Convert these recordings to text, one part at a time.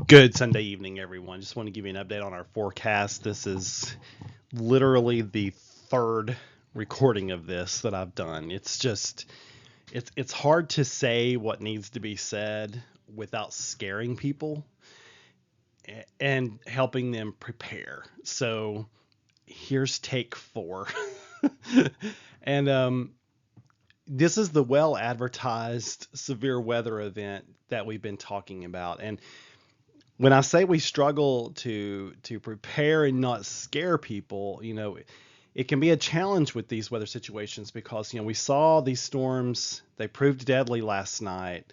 Good Sunday evening, everyone. Just want to give you an update on our forecast. This is literally the third recording of this that I've done. It's hard to say what needs to be said without scaring people and helping them prepare. So here's take 4. and This is the well advertised severe weather event that we've been talking about. And when I say we struggle to prepare and not scare people, it can be a challenge with these weather situations because we saw these storms. They proved deadly last night.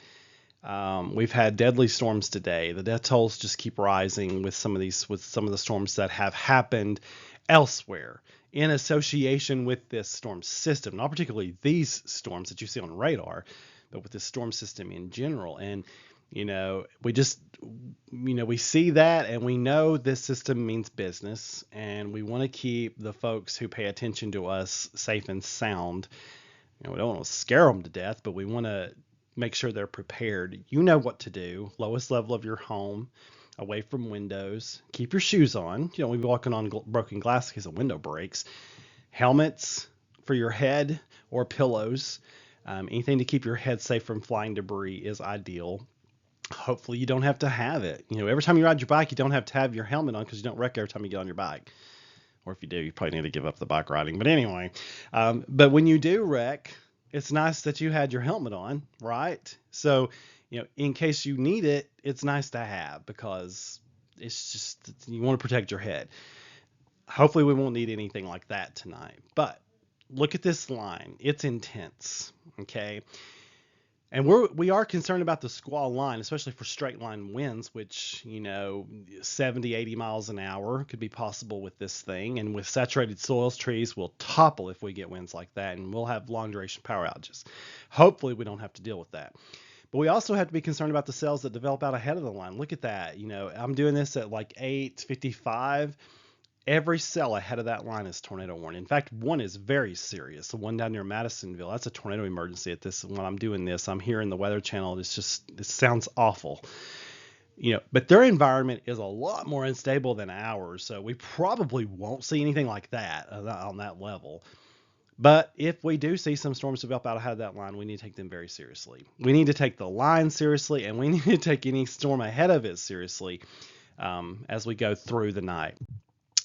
We've had deadly storms today. The death tolls just keep rising with some of the storms that have happened elsewhere in association with this storm system, not particularly these storms that you see on radar, but with the storm system in general. And we just, we see that and we know this system means business, and we want to keep the folks who pay attention to us safe and sound. We don't want to scare them to death, but we want to make sure they're prepared. You know what to do. Lowest level of your home, away from windows. Keep your shoes on. You don't want to be walking on broken glass because a window breaks. Helmets for your head or pillows. Anything to keep your head safe from flying debris is ideal. Hopefully you don't have to have it. Every time you ride your bike, you don't have to have your helmet on because you don't wreck every time you get on your bike. Or if you do, you probably need to give up the bike riding. But anyway, but when you do wreck, it's nice that you had your helmet on, right? So, in case you need it, it's nice to have because it's just, you want to protect your head. Hopefully we won't need anything like that tonight. But look at this line. It's intense, okay? And we are concerned about the squall line, especially for straight line winds, which, 70, 80 miles an hour could be possible with this thing. And with saturated soils, trees will topple if we get winds like that, and we'll have long duration power outages. Hopefully we don't have to deal with that. But we also have to be concerned about the cells that develop out ahead of the line. Look at that. I'm doing this at like 8:55. Every cell ahead of that line is tornado warning. In fact, one is very serious. The one down near Madisonville, that's a tornado emergency at this. When I'm doing this, I'm hearing the Weather Channel. It sounds awful. But their environment is a lot more unstable than ours. So we probably won't see anything like that on that level. But if we do see some storms develop out ahead of that line, we need to take them very seriously. We need to take the line seriously, and we need to take any storm ahead of it seriously as we go through the night.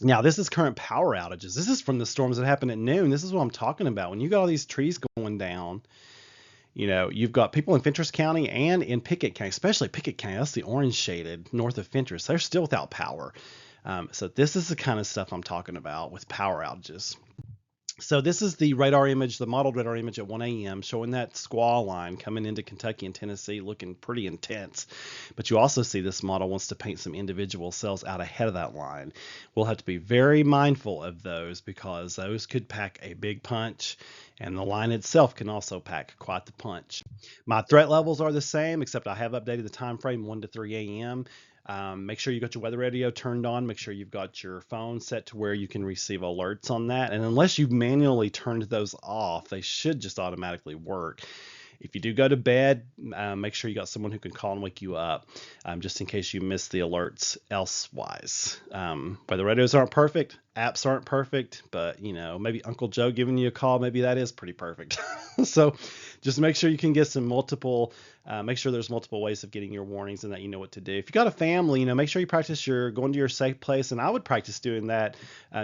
Now, this is current power outages. This is from the storms that happened at noon. This is what I'm talking about. When you got all these trees going down, you've got people in Fentress County and in Pickett County, especially Pickett County. That's the orange shaded north of Fentress. They're still without power. So this is the kind of stuff I'm talking about with power outages. So this is the radar image, the modeled radar image at 1 a.m. showing that squall line coming into Kentucky and Tennessee looking pretty intense. But you also see this model wants to paint some individual cells out ahead of that line. We'll have to be very mindful of those because those could pack a big punch, and the line itself can also pack quite the punch. My threat levels are the same, except I have updated the time frame 1 to 3 a.m. Make sure you got your weather radio turned on. Make sure you've got your phone set to where you can receive alerts on that. And unless you've manually turned those off, they should just automatically work. If you do go to bed, make sure you got someone who can call and wake you up, just in case you miss the alerts elsewise. Weather radios aren't perfect, apps aren't perfect, but maybe Uncle Joe giving you a call, maybe that is pretty perfect. So just make sure you can get some make sure there's multiple ways of getting your warnings and that you know what to do. If you got a family, make sure you practice going to your safe place. And I would practice doing that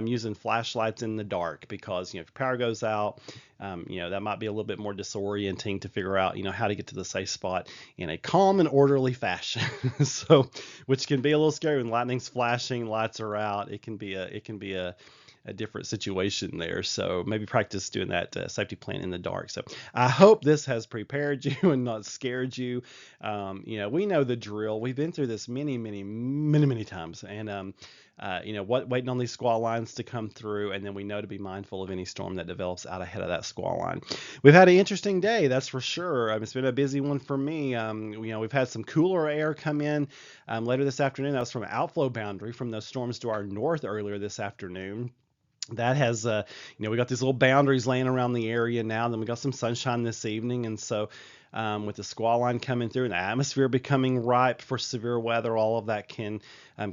using flashlights in the dark because, if your power goes out, that might be a little bit more disorienting to figure out, how to get to the safe spot in a calm and orderly fashion. So, which can be a little scary when lightning's flashing, lights are out. It can be a different situation there. So maybe practice doing that safety plan in the dark. So I hope this has prepared you and not scared you. We know the drill. We've been through this many, many, many, many times. And, waiting on these squall lines to come through. And then we know to be mindful of any storm that develops out ahead of that squall line. We've had an interesting day, that's for sure. It's been a busy one for me. We've had some cooler air come in later this afternoon. That was from outflow boundary from those storms to our north earlier this afternoon. that has we got these little boundaries laying around the area now. Then we got some sunshine this evening, and so with the squall line coming through and the atmosphere becoming ripe for severe weather, all of that can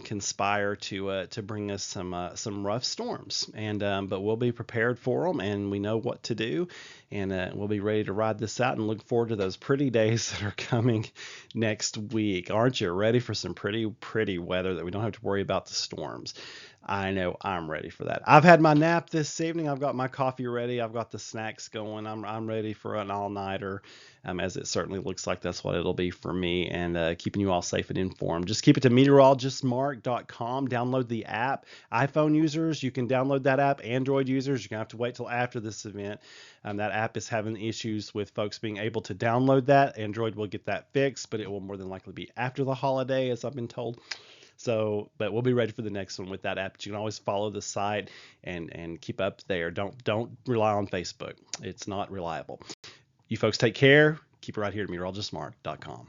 conspire to bring us some rough storms. And but we'll be prepared for them, and we know what to do, and we'll be ready to ride this out and look forward to those pretty days that are coming next week. Aren't you ready for some pretty weather that we don't have to worry about the storms? I know I'm ready for that. I've had my nap this evening. I've got my coffee ready. I've got the snacks going. I'm ready for an all-nighter, as it certainly looks like that's what it'll be for me. And keeping you all safe and informed. Just keep it to meteorologistmark.com. Download the app. iPhone users, you can download that app. Android users, you're gonna have to wait till after this event. That app is having issues with folks being able to download that. Android will get that fixed, but it will more than likely be after the holiday, as I've been told. So, but we'll be ready for the next one with that app. But you can always follow the site and keep up there. Don't rely on Facebook. It's not reliable. You folks take care. Keep it right here at meteorologistmark.com.